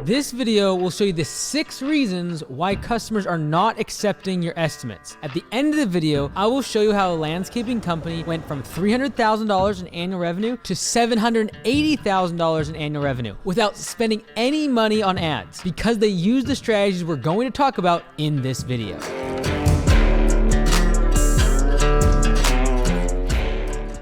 This video will show you the 6 reasons why customers are not accepting your estimates. At the end of the video, I will show you how a landscaping company went from $300,000 in annual revenue to $780,000 in annual revenue without spending any money on ads because they used the strategies we're going to talk about in this video.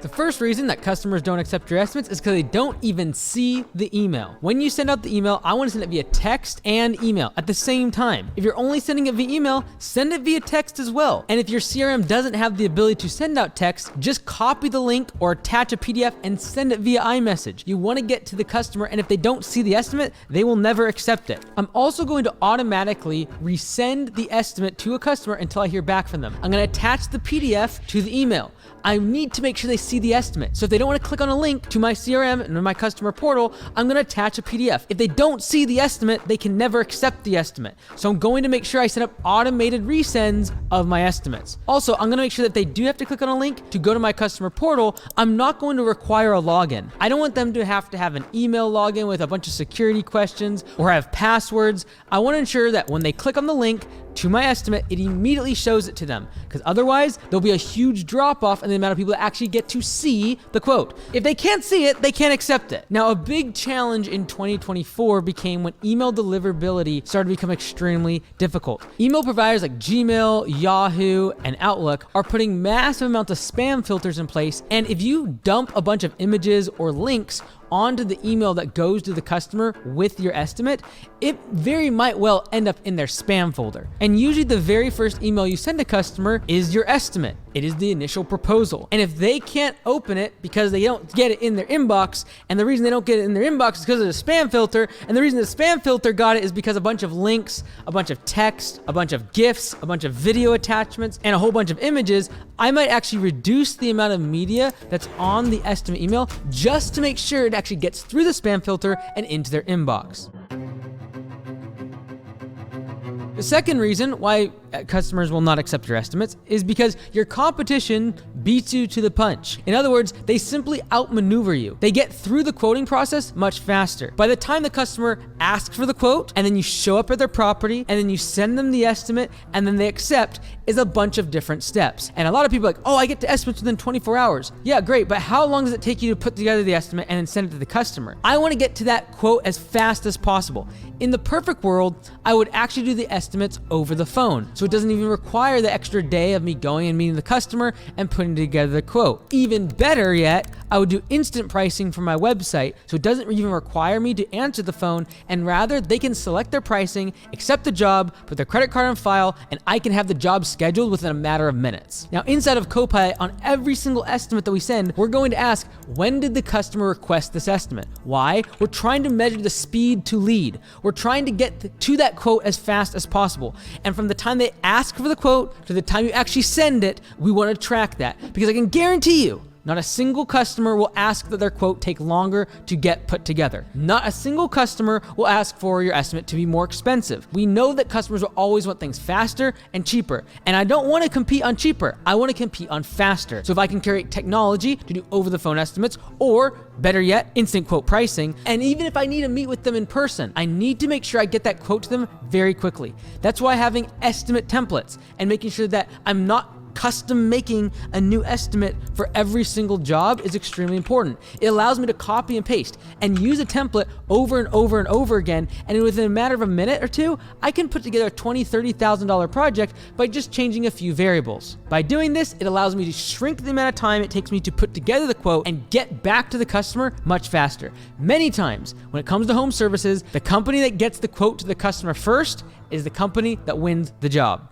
The first reason that customers don't accept your estimates is because they don't even see the email. When you send out the email, I want to send it via text and email at the same time. If you're only sending it via email, send it via text as well. And if your CRM doesn't have the ability to send out text, just copy the link or attach a PDF and send it via iMessage. You want to get to the customer, and if they don't see the estimate, they will never accept it. I'm also going to automatically resend the estimate to a customer until I hear back from them. I'm going to attach the PDF to the email. I need to make sure they see the estimate. So if they don't want to click on a link to my CRM and my customer portal, I'm going to attach a PDF. If they don't see the estimate, they can never accept the estimate. So I'm going to make sure I set up automated resends of my estimates. Also, I'm going to make sure that they do have to click on a link to go to my customer portal. I'm not going to require a login. I don't want them to have an email login with a bunch of security questions or have passwords. I want to ensure that when they click on the link to my estimate, it immediately shows it to them, because otherwise there'll be a huge drop off in the amount of people that actually get to see the quote. If they can't see it, they can't accept it. Now, a big challenge in 2024 became when email deliverability started to become extremely difficult. Email providers like Gmail, Yahoo, and Outlook are putting massive amounts of spam filters in place, and if you dump a bunch of images or links onto the email that goes to the customer with your estimate, it very might well end up in their spam folder. And usually the very first email you send a customer is your estimate. It is the initial proposal. And if they can't open it because they don't get it in their inbox, and the reason they don't get it in their inbox is because of the spam filter, and the reason the spam filter got it is because a bunch of links, a bunch of text, a bunch of GIFs, a bunch of video attachments, and a whole bunch of images, I might actually reduce the amount of media that's on the estimate email just to make sure it actually gets through the spam filter and into their inbox. The second reason why customers will not accept your estimates is because your competition beats you to the punch. In other words, they simply outmaneuver you. They get through the quoting process much faster. By the time the customer asks for the quote, and then you show up at their property, and then you send them the estimate, and then they accept, is a bunch of different steps. And a lot of people are like, oh, I get to estimates within 24 hours. Yeah, great, but how long does it take you to put together the estimate and then send it to the customer? I want to get to that quote as fast as possible. In the perfect world, I would actually do the estimates over the phone, so it doesn't even require the extra day of me going and meeting the customer and putting together the quote. Even better yet, I would do instant pricing for my website, so it doesn't even require me to answer the phone, and rather they can select their pricing, accept the job, put their credit card on file, and I can have the job scheduled within a matter of minutes. Now, inside of Copilot, on every single estimate that we send, we're going to ask, when did the customer request this estimate? Why? We're trying to measure the speed to lead. We're trying to get to that quote as fast as possible. And from the time they ask for the quote to the time you actually send it, we want to track that, because I can guarantee you, not a single customer will ask that their quote take longer to get put together. Not a single customer will ask for your estimate to be more expensive. We know that customers will always want things faster and cheaper. And I don't want to compete on cheaper. I want to compete on faster. So if I can create technology to do over-the-phone estimates, or better yet, instant quote pricing, and even if I need to meet with them in person, I need to make sure I get that quote to them very quickly. That's why having estimate templates and making sure that I'm not custom making a new estimate for every single job is extremely important. It allows me to copy and paste and use a template over and over and over again, and within a matter of a minute or two, I can put together a $20,000, $30,000 project by just changing a few variables. By doing this, it allows me to shrink the amount of time it takes me to put together the quote and get back to the customer much faster. Many times, when it comes to home services, the company that gets the quote to the customer first is the company that wins the job.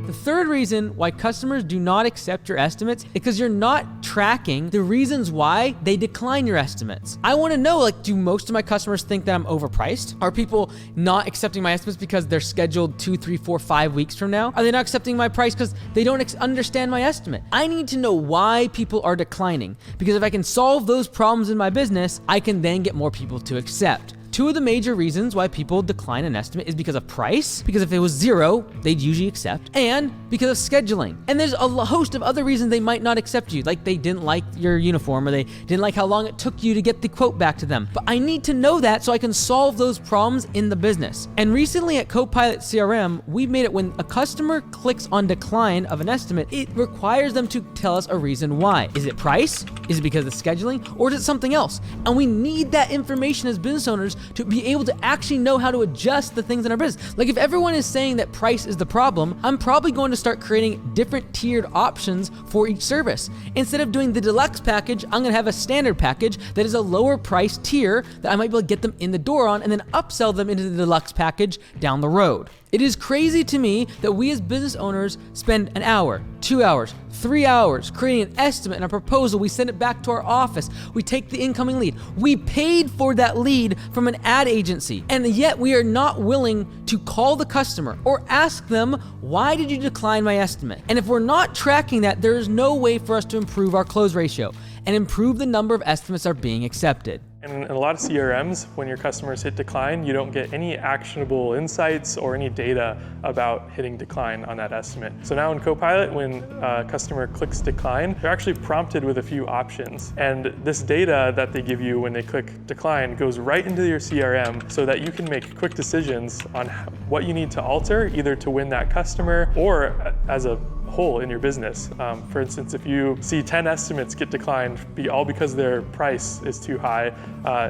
The third reason why customers do not accept your estimates is because you're not tracking the reasons why they decline your estimates. I want to know, do most of my customers think that I'm overpriced? Are people not accepting my estimates because they're scheduled 2, 3, 4, 5 weeks from now? Are they not accepting my price because they don't understand my estimate? I need to know why people are declining, because if I can solve those problems in my business, I can then get more people to accept. Two of the major reasons why people decline an estimate is because of price, because if it was 0, they'd usually accept, and because of scheduling. And there's a host of other reasons they might not accept you, like they didn't like your uniform, or they didn't like how long it took you to get the quote back to them. But I need to know that so I can solve those problems in the business. And recently at Copilot CRM, we've made it when a customer clicks on decline of an estimate, it requires them to tell us a reason why. Is it price? Is it because of scheduling? Or is it something else? And we need that information as business owners to be able to actually know how to adjust the things in our business. Like if everyone is saying that price is the problem, I'm probably going to start creating different tiered options for each service. Instead of doing the deluxe package, I'm gonna have a standard package that is a lower price tier that I might be able to get them in the door on and then upsell them into the deluxe package down the road. It is crazy to me that we as business owners spend an hour, 2 hours, 3 hours creating an estimate and a proposal. We send it back to our office. We take the incoming lead. We paid for that lead from an ad agency, and yet we are not willing to call the customer or ask them, why did you decline my estimate? And if we're not tracking that, there is no way for us to improve our close ratio and improve the number of estimates that are being accepted. In a lot of CRMs, when your customers hit decline, you don't get any actionable insights or any data about hitting decline on that estimate. So now in Copilot, when a customer clicks decline, they're actually prompted with a few options. And this data that they give you when they click decline goes right into your CRM so that you can make quick decisions on what you need to alter, either to win that customer or as a whole in your business. For instance, if you see 10 estimates get declined all because their price is too high,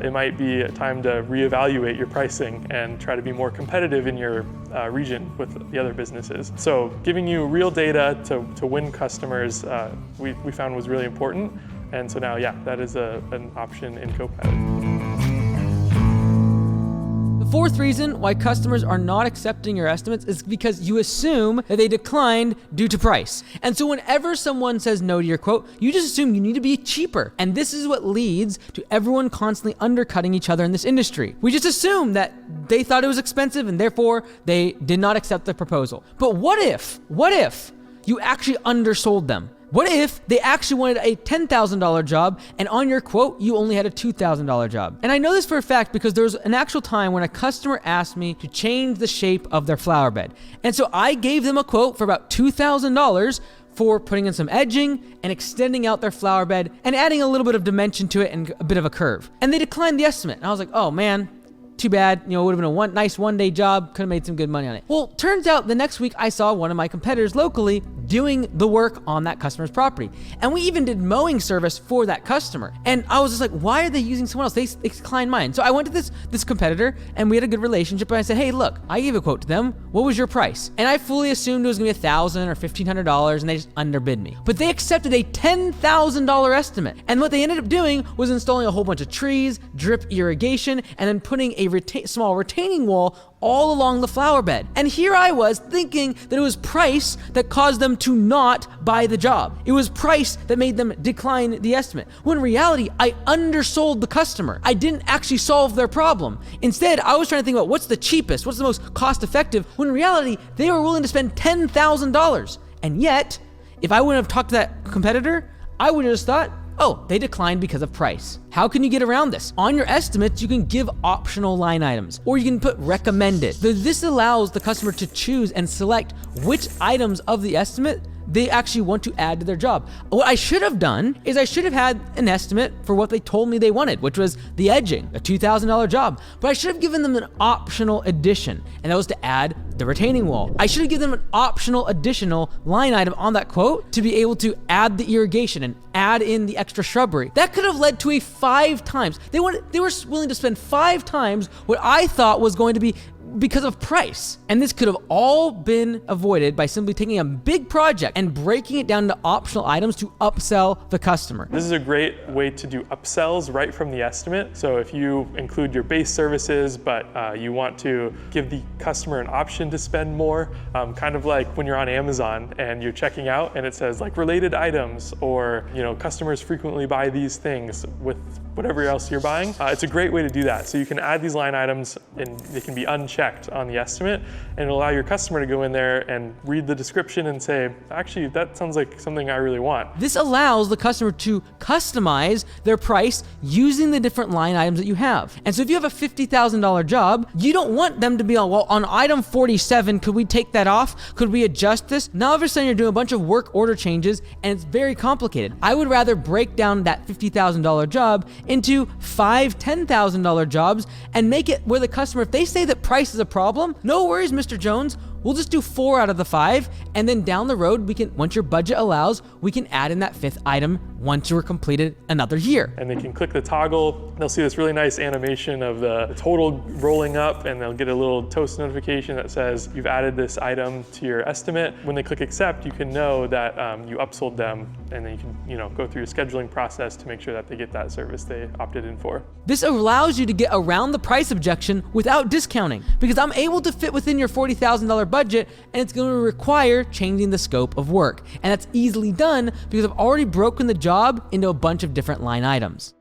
it might be time to reevaluate your pricing and try to be more competitive in your region with the other businesses. So giving you real data to win customers, we found was really important. And so now, yeah, that is an option in Copilot. The fourth reason why customers are not accepting your estimates is because you assume that they declined due to price. And so whenever someone says no to your quote, you just assume you need to be cheaper. And this is what leads to everyone constantly undercutting each other in this industry. We just assume that they thought it was expensive and therefore they did not accept the proposal. But what if you actually undersold them? What if they actually wanted a $10,000 job and on your quote, you only had a $2,000 job? And I know this for a fact because there was an actual time when a customer asked me to change the shape of their flower bed. And so I gave them a quote for about $2,000 for putting in some edging and extending out their flower bed and adding a little bit of dimension to it and a bit of a curve. And they declined the estimate. And I was like, oh man, too bad, it would have been a nice one-day job, could have made some good money on it. Well, turns out the next week I saw one of my competitors locally doing the work on that customer's property. And we even did mowing service for that customer. And I was just like, why are they using someone else? They declined mine. So I went to this competitor and we had a good relationship and I said, hey, look, I gave a quote to them. What was your price? And I fully assumed it was gonna be $1,000 or $1,500 and they just underbid me. But they accepted a $10,000 estimate. And what they ended up doing was installing a whole bunch of trees, drip irrigation, and then putting a small retaining wall all along the flower bed. And here I was thinking that it was price that caused them to not buy the job. It was price that made them decline the estimate. When in reality, I undersold the customer. I didn't actually solve their problem. Instead, I was trying to think about what's the cheapest, what's the most cost effective, when in reality, they were willing to spend $10,000. And yet, if I wouldn't have talked to that competitor, I would have just thought, oh, they declined because of price. How can you get around this? On your estimates, you can give optional line items, or you can put recommended. This allows the customer to choose and select which items of the estimate they actually want to add to their job. What I should have done is I should have had an estimate for what they told me they wanted, which was the edging, a $2,000 job. But I should have given them an optional addition, and that was to add the retaining wall. I should have given them an optional additional line item on that quote to be able to add the irrigation and add in the extra shrubbery. That could have led to a 5 times. They were willing to spend 5 times what I thought was going to be because of price. And this could have all been avoided by simply taking a big project and breaking it down into optional items to upsell the customer. This is a great way to do upsells right from the estimate. So if you include your base services, but you want to give the customer an option to spend more, kind of like when you're on Amazon and you're checking out and it says like related items or, customers frequently buy these things with whatever else you're buying, it's a great way to do that. So you can add these line items and they can be unchecked on the estimate, and it'll allow your customer to go in there and read the description and say, actually, that sounds like something I really want. This allows the customer to customize their price using the different line items that you have. And so if you have a $50,000 job, you don't want them to be on, well, on item 47, could we take that off? Could we adjust this? Now all of a sudden you're doing a bunch of work order changes and it's very complicated. I would rather break down that $50,000 job into 5 $10,000 jobs and make it where the customer, if they say that price is a problem, no worries, Mr. Jones. We'll just do 4 out of the 5, and then down the road, we can, once your budget allows, we can add in that 5th item once you're completed another year. And they can click the toggle. They'll see this really nice animation of the total rolling up, and they'll get a little toast notification that says you've added this item to your estimate. When they click accept, you can know that you upsold them, and then you can go through your scheduling process to make sure that they get that service they opted in for. This allows you to get around the price objection without discounting, because I'm able to fit within your $40,000 budget, and it's going to require changing the scope of work. And that's easily done because I've already broken the job into a bunch of different line items.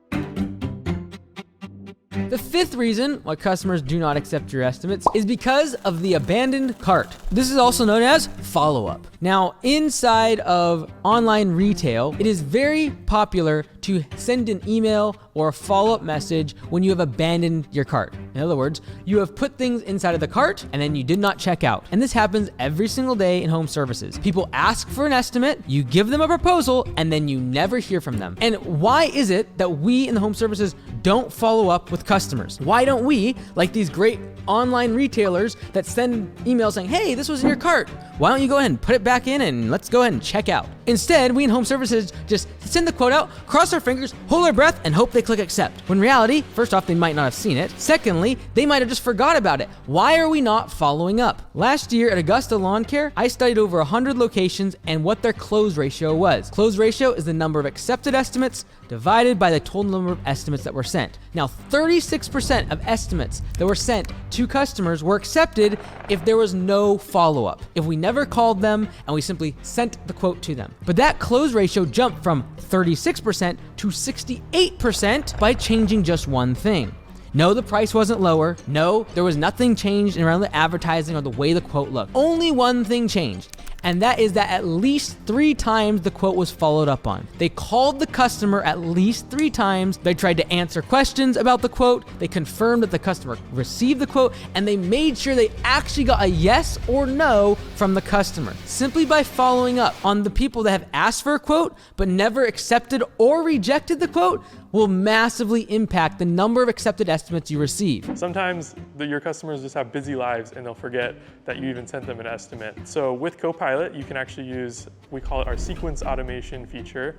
The 5th reason why customers do not accept your estimates is because of the abandoned cart. This is also known as follow-up. Now, inside of online retail, it is very popular to send an email or a follow-up message when you have abandoned your cart. In other words, you have put things inside of the cart and then you did not check out. And this happens every single day in home services. People ask for an estimate, you give them a proposal, and then you never hear from them. And why is it that we in the home services don't follow up with customers? Why don't we, like these great online retailers that send emails saying, hey, this was in your cart, why don't you go ahead and put it back in and let's go ahead and check out? Instead, we in home services just send the quote out, cross our fingers, hold our breath, and hope they click accept. When in reality, first off, they might not have seen it. Secondly, they might have just forgot about it. Why are we not following up? Last year at Augusta Lawn Care, I studied over 100 locations and what their close ratio was. Close ratio is the number of accepted estimates divided by the total number of estimates that were sent. Now, 36% of estimates that were sent to customers were accepted if there was no follow-up, if we never called them and we simply sent the quote to them. But that close ratio jumped from 36% to 68% by changing just one thing. No, the price wasn't lower. No, there was nothing changed around the advertising or the way the quote looked. Only one thing changed, and that is that at least 3 times the quote was followed up on. They called the customer at least 3 times. They tried to answer questions about the quote. They confirmed that the customer received the quote, and they made sure they actually got a yes or no from the customer. Simply by following up on the people that have asked for a quote but never accepted or rejected the quote will massively impact the number of accepted estimates you receive. Sometimes your customers just have busy lives and they'll forget that you even sent them an estimate. So with Copilot, you can actually use, we call it our sequence automation feature.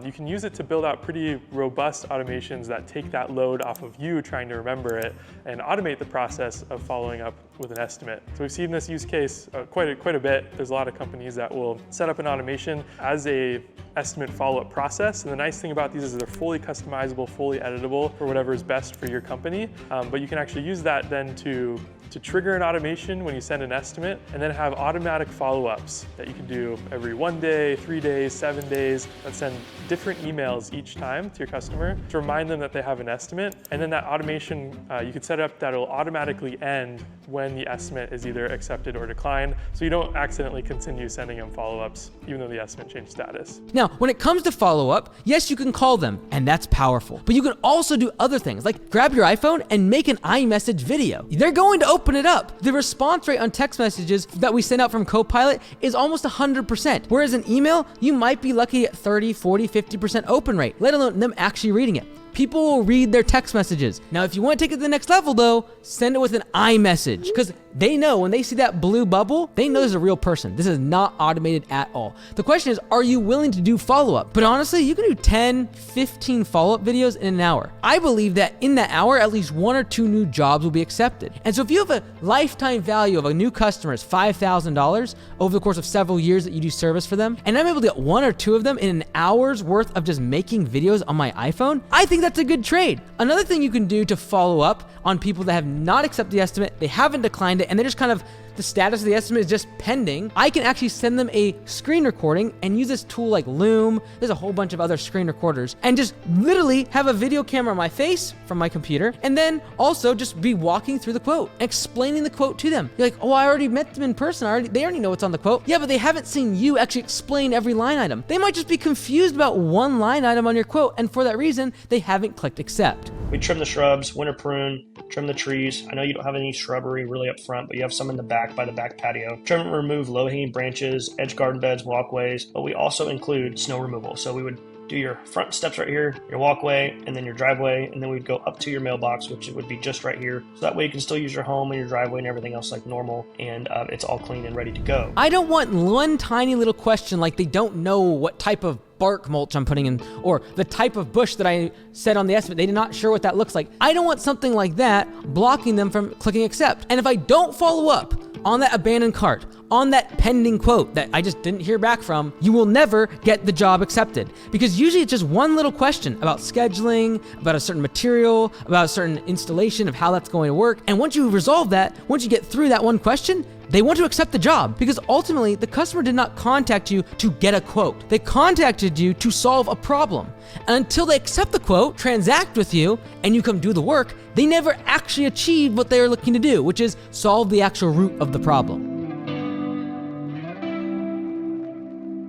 You can use it to build out pretty robust automations that take that load off of you trying to remember it and automate the process of following up with an estimate. So we've seen this use case quite a bit. There's a lot of companies that will set up an automation as a estimate follow-up process. And the nice thing about these is they're fully customizable, fully editable for whatever is best for your company. But you can actually use that then to trigger an automation when you send an estimate, and then have automatic follow-ups that you can do every 1 day, 3 days, 7 days, and send different emails each time to your customer to remind them that they have an estimate. And then that automation, you could set up that it'll automatically end when the estimate is either accepted or declined, so you don't accidentally continue sending them follow-ups even though the estimate changed status. Now, when it comes to follow-up, yes, you can call them, and that's powerful. But you can also do other things, like grab your iPhone and make an iMessage video. They're going to open it up. The response rate on text messages that we send out from Copilot is almost 100%, whereas an email, you might be lucky at 30, 40, 50% open rate, let alone them actually reading it. People will read their text messages. Now, if you want to take it to the next level though, send it with an iMessage, because they know when they see that blue bubble, they know there's a real person. This is not automated at all. The question is, are you willing to do follow-up? But honestly, you can do 10, 15 follow-up videos in an hour. I believe that in that hour, at least 1 or 2 new jobs will be accepted. And so if you have a lifetime value of a new customer is $5,000 over the course of several years that you do service for them, and I'm able to get 1 or 2 of them in an hour's worth of just making videos on my iPhone, I think that's a good trade. Another thing you can do to follow up on people that have not accepted the estimate, they haven't declined it, and they're just kind of the status of the estimate is just pending, I can actually send them a screen recording and use this tool like Loom. There's a whole bunch of other screen recorders, and just literally have a video camera on my face from my computer, and then also just be walking through the quote, explaining the quote to them. You're like, oh, I already met them in person. They already know what's on the quote. Yeah, but they haven't seen you actually explain every line item. They might just be confused about one line item on your quote, and for that reason, they haven't clicked accept. We trim the shrubs, winter prune, trim the trees. I know you don't have any shrubbery really up front, but you have some in the back by the back patio. Trim and remove low-hanging branches, edge garden beds, walkways, but we also include snow removal. So we would do your front steps right here, your walkway, and then your driveway, and then we'd go up to your mailbox, which would be just right here. So that way you can still use your home and your driveway and everything else like normal, and it's all clean and ready to go. I don't want one tiny little question like they don't know what type of bark mulch I'm putting in, or the type of bush that I said on the estimate. They're not sure what that looks like. I don't want something like that blocking them from clicking accept. And if I don't follow up on that abandoned cart, on that pending quote that I just didn't hear back from, you will never get the job accepted. Because usually it's just one little question about scheduling, about a certain material, about a certain installation of how that's going to work. And once you resolve that, once you get through that one question, they want to accept the job, because ultimately the customer did not contact you to get a quote. They contacted you to solve a problem. And until they accept the quote, transact with you, and you come do the work, they never actually achieve what they are looking to do, which is solve the actual root of the problem.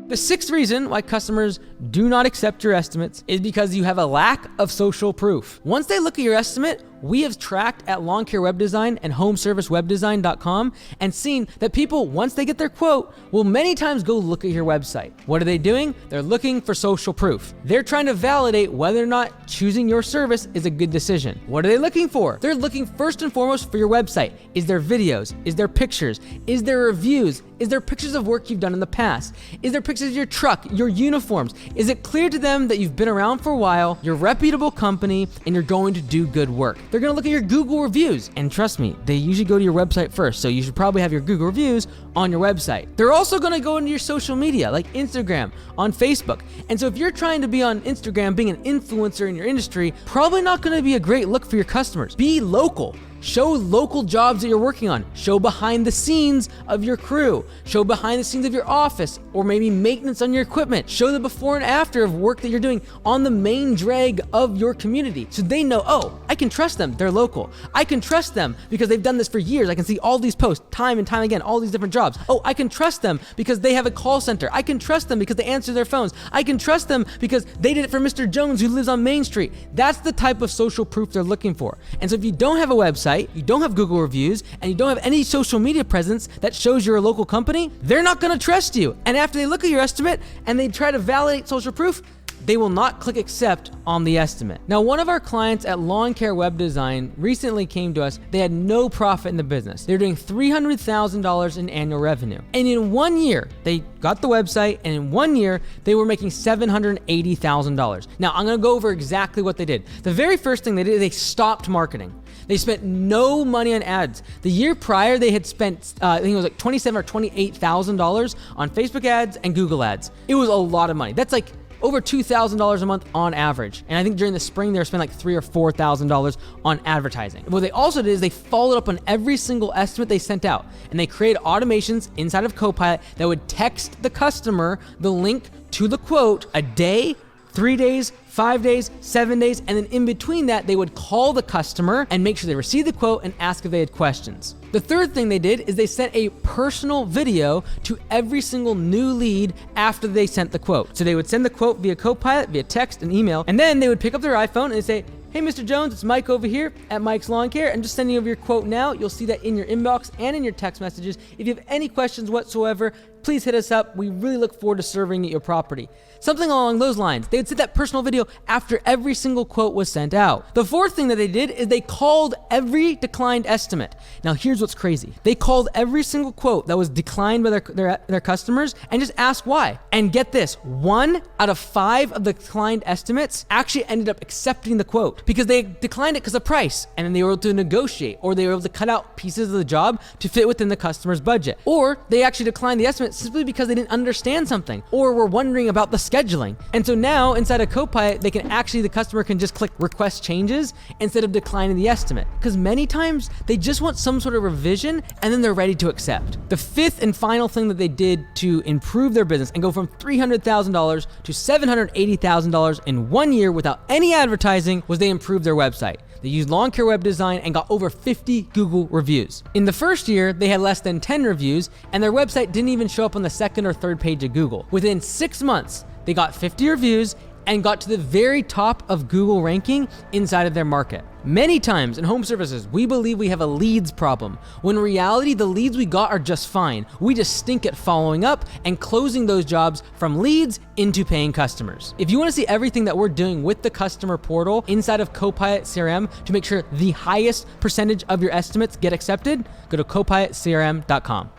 The sixth reason why customers do not accept your estimates is because you have a lack of social proof. Once they look at your estimate, we have tracked at Lawn Care Web Design and HomeServiceWebDesign.com and seen that people, once they get their quote, will many times go look at your website. What are they doing? They're looking for social proof. They're trying to validate whether or not choosing your service is a good decision. What are they looking for? They're looking first and foremost for your website. Is there videos? Is there pictures? Is there reviews? Is there pictures of work you've done in the past? Is there pictures of your truck, your uniforms? Is it clear to them that you've been around for a while, you're a reputable company, and you're going to do good work? They're gonna look at your Google reviews, and trust me, they usually go to your website first, so you should probably have your Google reviews on your website. They're also gonna go into your social media, like Instagram, on Facebook. And so if you're trying to be on Instagram, being an influencer in your industry, probably not gonna be a great look for your customers. Be local. Show local jobs that you're working on. Show behind the scenes of your crew. Show behind the scenes of your office, or maybe maintenance on your equipment. Show the before and after of work that you're doing on the main drag of your community, so they know, oh, I can trust them, they're local. I can trust them because they've done this for years. I can see all these posts time and time again, all these different jobs. Oh, I can trust them because they have a call center. I can trust them because they answer their phones. I can trust them because they did it for Mr. Jones who lives on Main Street. That's the type of social proof they're looking for. And so if you don't have a website, you don't have Google reviews, and you don't have any social media presence that shows you're a local company, they're not gonna trust you. And after they look at your estimate and they try to validate social proof, they will not click accept on the estimate. Now, one of our clients at Lawn Care Web Design recently came to us. They had no profit in the business. They're doing $300,000 in annual revenue. And in 1 year, they got the website, and in 1 year, they were making $780,000. Now, I'm gonna go over exactly what they did. The very first thing they did is they stopped marketing. They spent no money on ads. The year prior, they had spent, I think it was like $27,000 or $28,000 on Facebook ads and Google ads. It was a lot of money. That's like over $2,000 a month on average. And I think during the spring, they were spending like $3,000 or $4,000 on advertising. What they also did is they followed up on every single estimate they sent out. And they created automations inside of Copilot that would text the customer the link to the quote a day, 3 days, 5 days, 7 days, and then in between that, they would call the customer and make sure they received the quote and ask if they had questions. The third thing they did is they sent a personal video to every single new lead after they sent the quote. So they would send the quote via Copilot, via text and email, and then they would pick up their iPhone and they'd say, hey, Mr. Jones, it's Mike over here at Mike's Lawn Care. I'm just sending over your quote now. You'll see that in your inbox and in your text messages. If you have any questions whatsoever, please hit us up. We really look forward to serving at your property. Something along those lines. They would send that personal video after every single quote was sent out. The fourth thing that they did is they called every declined estimate. Now here's what's crazy. They called every single quote that was declined by their customers and just asked why. And get this, 1 out of 5 of the declined estimates actually ended up accepting the quote because they declined it because of price, and then they were able to negotiate, or they were able to cut out pieces of the job to fit within the customer's budget. Or they actually declined the estimate estimate simply because they didn't understand something or were wondering about the scheduling. And so now inside of Copilot, the customer can just click request changes instead of declining the estimate. Because many times they just want some sort of revision and then they're ready to accept. The fifth and final thing that they did to improve their business and go from $300,000 to $780,000 in 1 year without any advertising was they improved their website. They used lawn care web design and got over 50 Google reviews. In the first year, they had less than 10 reviews, and their website didn't even show up on the second or third page of Google. Within 6 months, they got 50 reviews and got to the very top of Google ranking inside of their market. Many times in home services, we believe we have a leads problem, when in reality, the leads we got are just fine. We just stink at following up and closing those jobs from leads into paying customers. If you want to see everything that we're doing with the customer portal inside of Copilot CRM to make sure the highest percentage of your estimates get accepted, go to copilotcrm.com.